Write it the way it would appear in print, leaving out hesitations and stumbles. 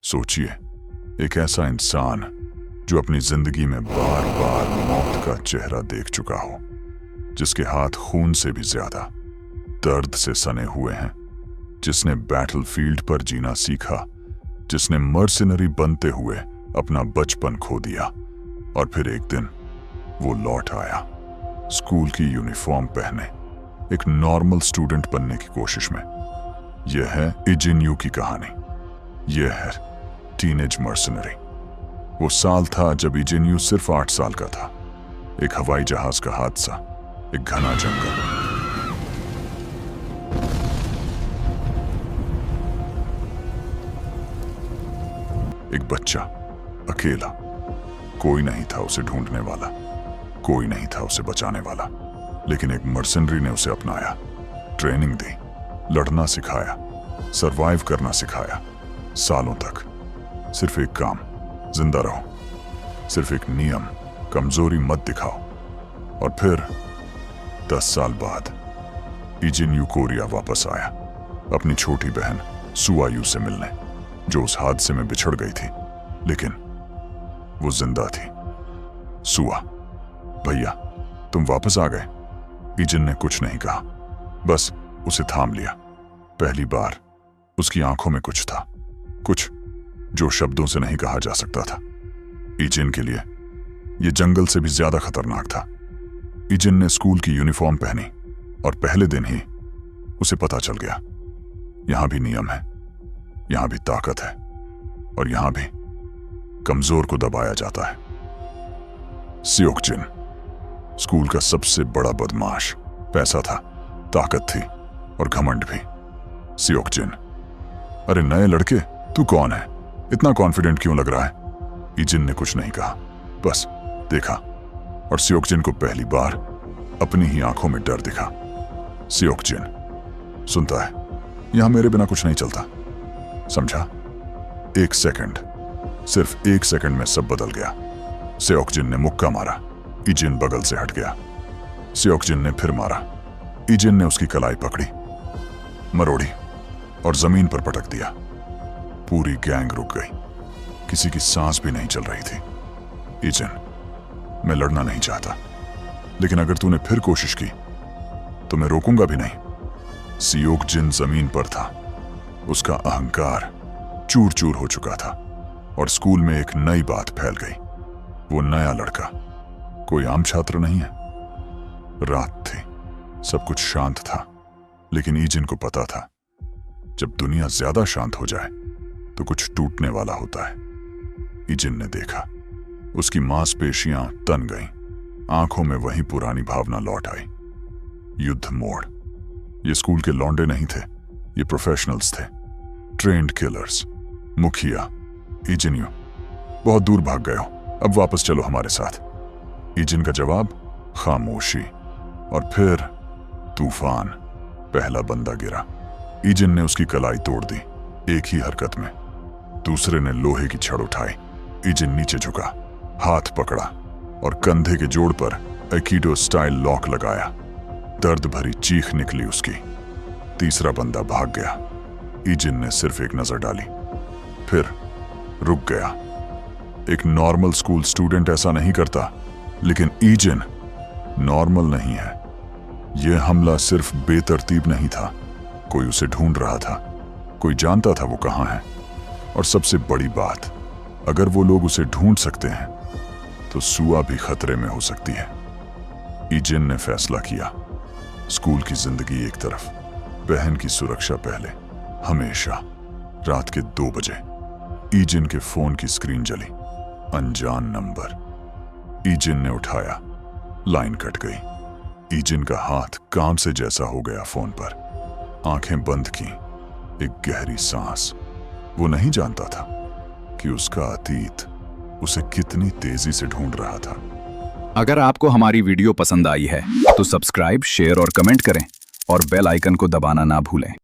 सोचिए, एक ऐसा इंसान जो अपनी जिंदगी में बार बार मौत का चेहरा देख चुका हो, जिसके हाथ खून से भी ज्यादा दर्द से सने हुए हैं, जिसने बैटलफील्ड पर जीना सीखा, जिसने मर्सिनरी बनते हुए अपना बचपन खो दिया और फिर एक दिन वो लौट आया स्कूल की यूनिफॉर्म पहने, एक नॉर्मल स्टूडेंट बनने की कोशिश में। यह है इजिन्यू की कहानी। यह है टीनेज मर्सिनरी। वो साल था जब इजिन्यू सिर्फ 8 साल का था। एक हवाई जहाज का हादसा, एक घना जंगल, एक बच्चा अकेला। कोई नहीं था उसे ढूंढने वाला, कोई नहीं था उसे बचाने वाला, लेकिन एक मर्सिनरी ने उसे अपनाया, ट्रेनिंग दी, लड़ना सिखाया, सरवाइव करना सिखाया। सालों तक सिर्फ एक काम, जिंदा रहो। सिर्फ एक नियम, कमजोरी मत दिखाओ। और फिर 10 साल बाद इजिन्यू कोरिया वापस आया अपनी छोटी बहन सुआयू से मिलने, जो उस हादसे में बिछड़ गई थी, लेकिन वो जिंदा थी। सुआ, भैया तुम वापस आ गए। इजिन ने कुछ नहीं कहा, बस उसे थाम लिया। पहली बार उसकी आंखों में कुछ था, कुछ जो शब्दों से नहीं कहा जा सकता था। इजिन के लिए यह जंगल से भी ज्यादा खतरनाक था। इजिन ने स्कूल की यूनिफॉर्म पहनी और पहले दिन ही उसे पता चल गया, यहां भी नियम है, यहां भी ताकत है, और यहां भी कमजोर को दबाया जाता है। सियोकजिन, स्कूल का सबसे बड़ा बदमाश। पैसा था, ताकत थी और घमंड भी। सियोकजिन, अरे नए लड़के, तू कौन है? इतना कॉन्फिडेंट क्यों लग रहा है? इजिन ने कुछ नहीं कहा, बस देखा, और सियोकजिन को पहली बार अपनी ही आंखों में डर दिखा। सियोकजिन, सुनता है, यहां मेरे बिना कुछ नहीं चलता, समझा? एक सेकंड, सिर्फ एक सेकंड में सब बदल गया। सियोकजिन ने मुक्का मारा, इजिन बगल से हट गया। सियोकजिन ने फिर मारा, इजिन ने उसकी कलाई पकड़ी, मरोड़ी और जमीन पर पटक दिया। पूरी गैंग रुक गई, किसी की सांस भी नहीं चल रही थी। इजिन, मैं लड़ना नहीं चाहता, लेकिन अगर तूने फिर कोशिश की तो मैं रोकूंगा भी नहीं। सियोकजिन जमीन पर था, उसका अहंकार चूर चूर हो चुका था, और स्कूल में एक नई बात फैल गई। वो नया लड़का कोई आम छात्र नहीं है। रात थी, सब कुछ शांत था, लेकिन इजिन को पता था, जब दुनिया ज्यादा शांत हो जाए तो कुछ टूटने वाला होता है। इजिन ने देखा, उसकी मांसपेशियां तन गईं, आंखों में वही पुरानी भावना लौट आई। युद्ध मोड़। ये स्कूल के लौंडे नहीं थे, ये प्रोफेशनल्स थे, ट्रेन्ड किलर्स। मुखिया, इजिन्यू, बहुत दूर भाग गए हो, अब वापस चलो हमारे साथ। इजिन का जवाब, खामोशी। और फिर तूफान। पहला बंदा गिरा, इजिन ने उसकी कलाई तोड़ दी, एक ही हरकत में। दूसरे ने लोहे की छड़ उठाई, इजिन नीचे झुका, हाथ पकड़ा और कंधे के जोड़ पर एकिडो स्टाइल लॉक लगाया। दर्द भरी चीख निकली उसकी। तीसरा बंदा भाग गया, इजिन ने सिर्फ एक नजर डाली, फिर रुक गया। एक नॉर्मल स्कूल स्टूडेंट ऐसा नहीं करता, लेकिन इजिन नॉर्मल नहीं है। यह हमला सिर्फ बेतरतीब नहीं था, कोई उसे ढूंढ रहा था, कोई जानता था वो कहां है। और सबसे बड़ी बात, अगर वो लोग उसे ढूंढ सकते हैं तो सुआ भी खतरे में हो सकती है। इजिन ने फैसला किया, स्कूल की जिंदगी एक तरफ, बहन की सुरक्षा पहले, हमेशा। रात के 2 बजे इजिन के फोन की स्क्रीन जली, अनजान नंबर। इजिन ने उठाया, लाइन कट गई। इजिन का हाथ काम से जैसा हो गया फोन पर, आंखें बंद की, एक गहरी सांस। वो नहीं जानता था कि उसका अतीत उसे कितनी तेजी से ढूंढ रहा था। अगर आपको हमारी वीडियो पसंद आई है तो सब्सक्राइब, शेयर और कमेंट करें, और बेल आइकन को दबाना ना भूलें।